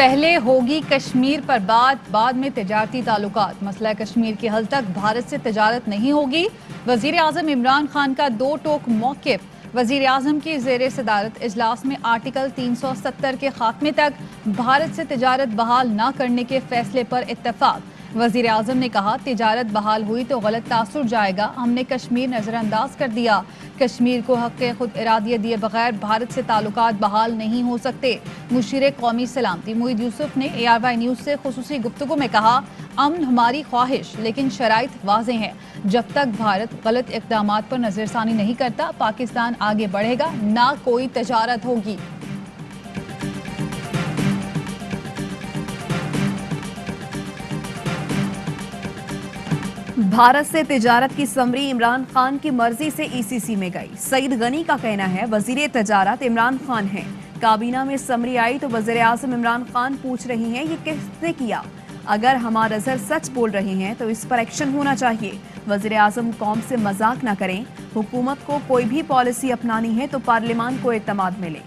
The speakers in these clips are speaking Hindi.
पहले होगी कश्मीर पर बात, बाद में तिजारती ताल्लुकात। मसला कश्मीर के हल तक भारत से तिजारत नहीं होगी। वजीर आजम इमरान खान का दो टोक मौक़िफ़। वजीर आजम की ज़ेरे सदारत इजलास में आर्टिकल 370 के खात्मे तक भारत से तिजारत बहाल न करने के फैसले पर इत्तफाक। वजीर आजम ने कहा, तिजारत बहाल हुई तो गलत तासुर जाएगा। हमने कश्मीर नज़रअंदाज कर दिया। कश्मीर को हक़ खुद इरादियत दिए बगैर भारत से ताल्लुकात बहाल नहीं हो सकते। मुशीर कौमी सलामती मोईद यूसुफ ने ARY न्यूज़ से खुसूसी गुफ्तगू में कहा, अमन हमारी ख्वाहिश लेकिन शराइत वाज़ेह हैं। जब तक भारत गलत इक़दामात पर नज़रसानी नहीं करता, पाकिस्तान आगे बढ़ेगा, ना कोई तिजारत होगी। भारत से तिजारत की समरी इमरान खान की मर्जी से ECC में गई। सईद गनी का कहना है, वजीर तिजारत इमरान खान हैं। काबीना में समरी आई तो वज़ीर आज़म इमरान खान पूछ रही हैं, ये किसने किया? अगर हमारा अज़हर सच बोल रहे हैं तो इस पर एक्शन होना चाहिए। वज़ीर आज़म कौम से मजाक न करें। हुकूमत को कोई भी पॉलिसी अपनानी है तो पार्लियामान को एतमाद मिले।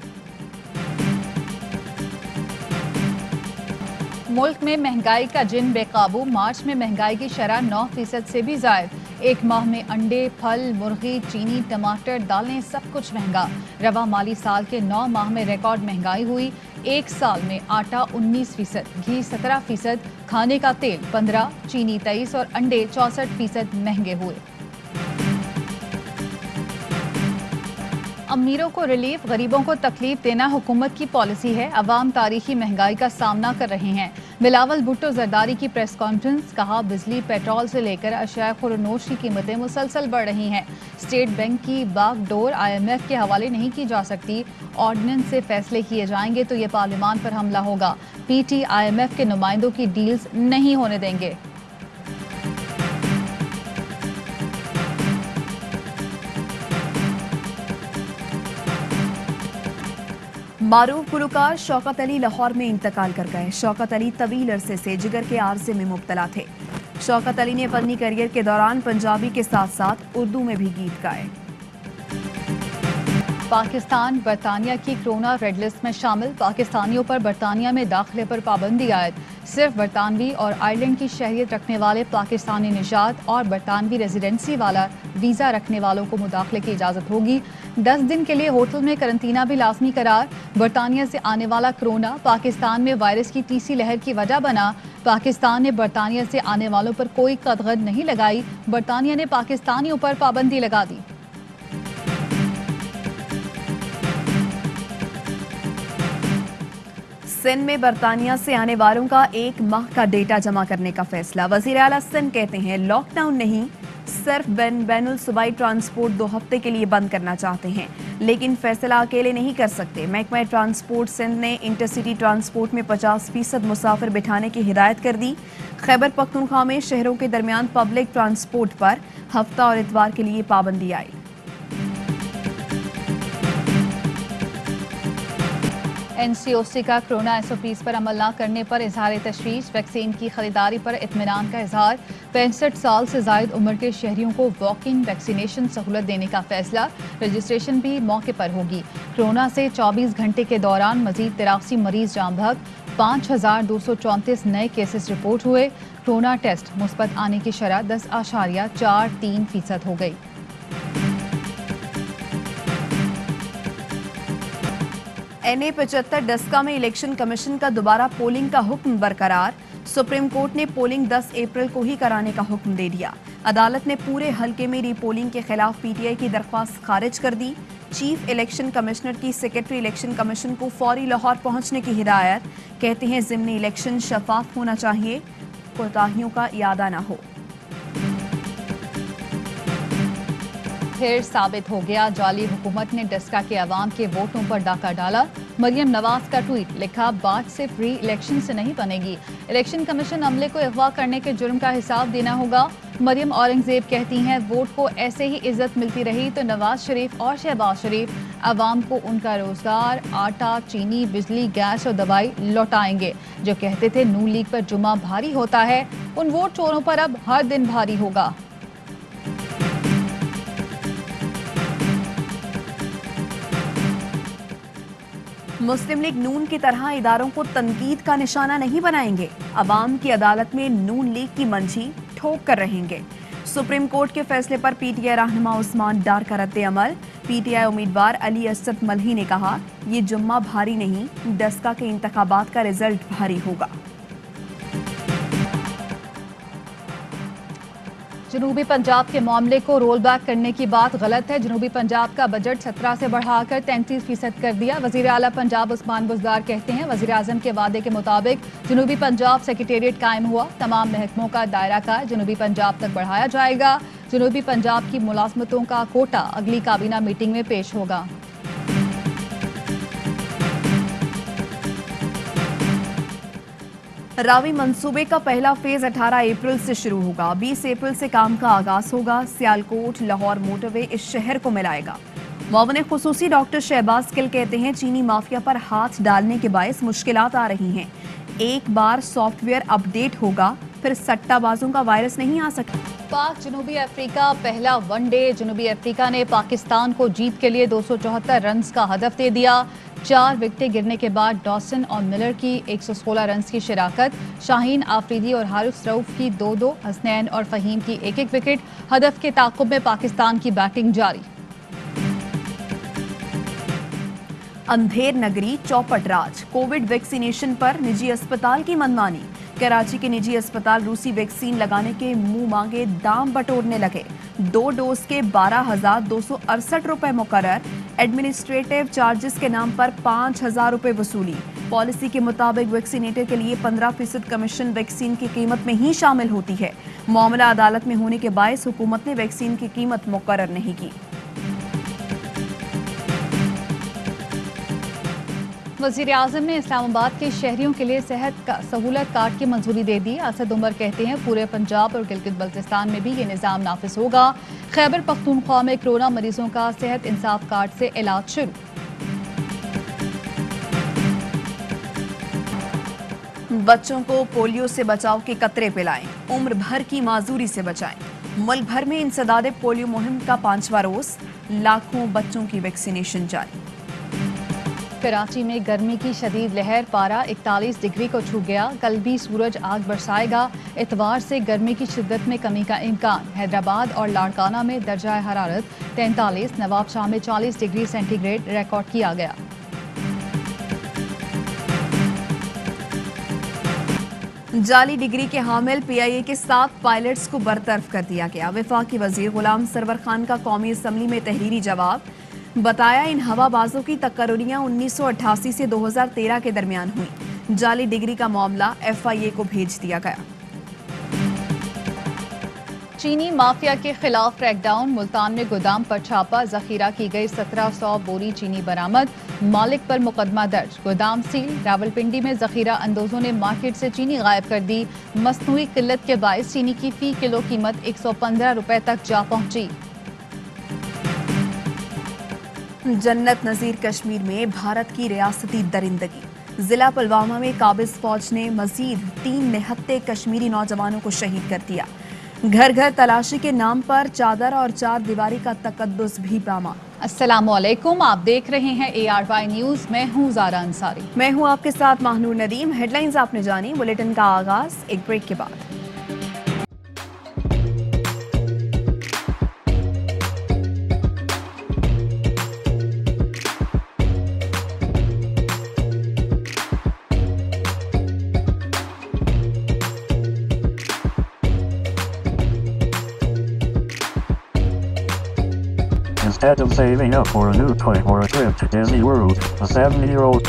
मुल्क में महंगाई का जिन बेकाबू। मार्च में महंगाई की शरह 9% से भी ज़ायद। एक माह में अंडे, फल, मुर्गी, चीनी, टमाटर, दालें सब कुछ महंगा। रवा माली साल के 9 माह में रिकॉर्ड महंगाई हुई। एक साल में आटा 19%, घी 17%, खाने का तेल 15%, चीनी 23% और अंडे 64% महंगे हुए। अमीरों को रिलीफ, गरीबों को तकलीफ देना हुकूमत की पॉलिसी है। अवाम तारीखी महंगाई का सामना कर रहे हैं। बिलावल भुट्टो जरदारी की प्रेस कॉन्फ्रेंस। कहा, बिजली, पेट्रोल से लेकर अशिया खुरनोश की कीमतें मुसलसल बढ़ रही हैं। स्टेट बैंक की बागडोर IMF के हवाले नहीं की जा सकती। ऑर्डिनेंस से फैसले किए जाएंगे तो ये पार्लियामान पर हमला होगा। PT IMF के नुमाइंदों की डील्स नहीं होने देंगे। मारूफ गुलकार शौकत अली लाहौर में इंतकाल कर गए। शौकत अली तवील अरसे से जिगर के आर्जे में मुब्तला थे। शौकत अली ने फनी करियर के दौरान पंजाबी के साथ साथ उर्दू में भी गीत गाए। पाकिस्तान बरतानिया की कोरोना रेड लिस्ट में शामिल। पाकिस्तानियों पर बरतानिया में दाखिले पर पाबंदी आयद। सिर्फ बरतानवी और आयरलैंड की शहरियत रखने वाले पाकिस्तानी निशात और बरतानवी रेजिडेंसी वाला वीज़ा रखने वालों को मुदाखले की इजाज़त होगी। 10 दिन के लिए होटल में करंतना भी लाजमी करार। बरतानिया से आने वाला कोरोना पाकिस्तान में वायरस की तीसरी लहर की वजह बना। पाकिस्तान ने बरतानिया से आने वालों पर कोई कदगद नहीं लगाई। बरतानिया ने पाकिस्तानियों पर पाबंदी लगा दी। सिंध में बरतानिया से आने वालों का 1 माह का डेटा जमा करने का फैसला। वज़ीर आला सिंध कहते हैं, लॉकडाउन नहीं, सिर्फ बैनुल सूबाई ट्रांसपोर्ट 2 हफ्ते के लिए बंद करना चाहते हैं, लेकिन फैसला अकेले नहीं कर सकते। महकमा ट्रांसपोर्ट सिंध ने इंटरसिटी ट्रांसपोर्ट में 50% मुसाफिर बिठाने की हिदायत कर दी। खैबर पख्तूनख्वा में शहरों के दरमियान पब्लिक ट्रांसपोर्ट पर हफ्ता और इतवार के लिए पाबंदी आई। NCOC का कोरोना SOPs पर अमल न करने पर इजहार तशवीश। वैक्सीन की खरीदारी पर इत्मीनान का इजहार। 65 साल से जायद उम्र के शहरियों को वॉक इन वैक्सीनेशन सहूलत देने का फैसला। रजिस्ट्रेशन भी मौके पर होगी। कोरोना से 24 घंटे के दौरान मजीद 83 मरीज जाम बहक। 5234 नए केसेस रिपोर्ट हुए। कोरोना टेस्ट मुस्बत आने की शरह 10.43% हो गई। NA 75 डस्का में इलेक्शन कमीशन का दोबारा पोलिंग का हुक्म बरकरार। सुप्रीम कोर्ट ने पोलिंग 10 अप्रैल को ही कराने का हुक्म दे दिया। अदालत ने पूरे हलके में रीपोलिंग के खिलाफ PTI की दरख्वास्त खारिज कर दी। चीफ इलेक्शन कमिश्नर की सेक्रेटरी इलेक्शन कमीशन को फौरी लाहौर पहुंचने की हिदायत। कहते हैं, ज़िमनी इलेक्शन शफाफ होना चाहिए, कोताहियों का इयादा न हो। फिर साबित हो गया, जाली हुकूमत ने डस्का के अवाम के वोटों पर डाका डाला। मरियम नवाज का ट्वीट लिखा, बात से फ्री इलेक्शन से नहीं बनेगी। इलेक्शन कमीशन अमले को अगवा करने के जुर्म का हिसाब देना होगा। मरियम औरंगजेब कहती हैं, वोट को ऐसे ही इज्जत मिलती रही तो नवाज शरीफ और शहबाज शरीफ अवाम को उनका रोजगार, आटा, चीनी, बिजली, गैस और दवाई लौटाएंगे। जो कहते थे नून लीग पर जुमा भारी होता है, उन वोट चोरों पर अब हर दिन भारी होगा। मुस्लिम लीग नून की तरह इदारों को तनकीद का निशाना नहीं बनाएंगे। अवाम की अदालत में नून लीग की मंशी ठोक कर रहेंगे। सुप्रीम कोर्ट के फैसले पर पीटीआई रहनुमा उस्मान डार का रद्द अमल। पीटीआई उम्मीदवार अली असद मल्ही ने कहा, ये जुम्मा भारी नहीं, डस्का के इंतखाबात का रिजल्ट भारी होगा। जनूबी पंजाब के मामले को रोल बैक करने की बात गलत है। जनूबी पंजाब का बजट 17 से बढ़ाकर 33% कर दिया। वजीर आला पंजाब उस्मान बुज़दार कहते हैं, वजीर आज़म के वादे के मुताबिक जनूबी पंजाब सेक्रेटेरिएट कायम हुआ। तमाम महकमों का दायरा कार जनूबी पंजाब तक बढ़ाया जाएगा। जनूबी पंजाब की मुलाजमतों का कोटा अगली काबीना मीटिंग में पेश होगा। रावी मंसूबे का पहला फेज 18 अप्रैल से शुरू होगा। 20 अप्रैल से काम का आगाज होगा। सियालकोट लाहौर मोटरवे इस शहर को मिलाएगा। मुआविन खुसूसी डॉक्टर शहबाज गिल कहते हैं, चीनी माफिया पर हाथ डालने के बायस मुश्किलात आ रही हैं। एक बार सॉफ्टवेयर अपडेट होगा, फिर सट्टाबाजों का वायरस नहीं आ सकता। पाक जनूबी अफ्रीका पहला वनडे। जनूबी अफ्रीका ने पाकिस्तान को जीत के लिए 274 रन का हदफ दे दिया। 4 विकेटें गिरने के बाद डॉसन और मिलर की 116 रन की शिराकत। शाहीन आफरीदी और हारिस रऊफ की 2-2, हसनैन और फहीम की 1-1 विकेट। हदफ के ताक़ुब में पाकिस्तान की बैटिंग जारी। अंधेर नगरी चौपट राज। कोविड वैक्सीनेशन पर निजी अस्पताल की मनमानी। कराची के निजी अस्पताल रूसी वैक्सीन लगाने के मुंह मांगे दाम बटोरने लगे। 2 डोज के 12,268 रुपए मुकर्रर। एडमिनिस्ट्रेटिव चार्जेस के नाम पर 5,000 रुपए वसूली। पॉलिसी के मुताबिक वैक्सीनेटर के लिए 15% कमीशन वैक्सीन की कीमत में ही शामिल होती है। मामला अदालत में होने के बायस हुकूमत ने वैक्सीन की कीमत मुकर्रर नहीं की। वज़ीर आज़म ने इस्लामाबाद के शहरियों के लिए सेहत का सहूलत कार्ड की मंजूरी दे दी। असद उमर कहते हैं, पूरे पंजाब और गिलगित बल्तिस्तान में भी ये निज़ाम नाफिज होगा। खैबर पख्तूनख्वा में कोरोना मरीजों का सेहत इंसाफ कार्ड से इलाज शुरू। बच्चों को पोलियो से बचाव के कतरे पिलाएं, उम्र भर की माजूरी से बचाएं। मुल्क भर में इंसदादे पोलियो मुहिम का 5वां रोज। लाखों बच्चों की वैक्सीनेशन जारी। कराची में गर्मी की शदीद लहर। पारा 41 डिग्री को छू गया। कल भी सूरज आग बरसाएगा। इतवार से गर्मी की शिद्दत में कमी का इम्कान। हैदराबाद और लाड़काना में दर्जा हरारत 43, नवाब शाह में 40 डिग्री सेंटीग्रेड रिकॉर्ड किया गया। जाली डिग्री के हामिल PIA के 7 पायलट्स को बरतरफ कर दिया गया। वफाकी वजीर गुलाम सरवर खान का कौमी असम्बली में तहरीरी जवाब। बताया, इन हवाबाजों की तकर्रियां 1988 से 2013 के दरमियान हुई। जाली डिग्री का मामला FIA को भेज दिया गया। चीनी माफिया के खिलाफ क्रैकडाउन। मुल्तान में गोदाम पर छापा। जखीरा की गई 1700 बोरी चीनी बरामद। मालिक पर मुकदमा दर्ज। गोदाम सील। रावलपिंडी में जखीरा अंदोजों ने मार्केट से चीनी गायब कर दी। मसनूई किल्लत के बायस चीनी की फी किलो कीमत 115 रुपए तक जा पहुंची। जन्नत नजीर कश्मीर में भारत की रियासती दरिंदगी। जिला पुलवामा में काबिज फौज ने मजीद 3 निहत्ते कश्मीरी नौजवानों को शहीद कर दिया। घर घर तलाशी के नाम पर चादर और 4 दीवारी का तकद्दुस भी बरामद। अस्सलाम वालेकुम, आप देख रहे हैं ARY न्यूज। मैं हूं ज़ारा अंसारी। मैं हूं आपके साथ माहनूर नदीम। हेडलाइंस आपने जानी। बुलेटिन का आगाज एक ब्रेक के बाद। Instead of saving up for a new toy or a trip to Disney World, a 70-year-old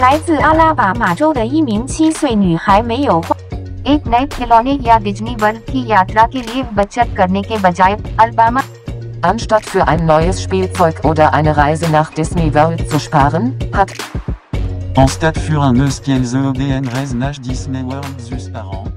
来自阿拉巴马州的一名7岁女孩没有花 एक नए खिलौने या डिज्नी वर्ल्ड की यात्रा के लिए बचत करने के बजाय Alabama Anstatt für ein neues Spielzeug oder eine Reise nach Disney World zu sparen, hat Anstatt für un neues Spielzeug oder eine Reise nach Disney World zu sparen,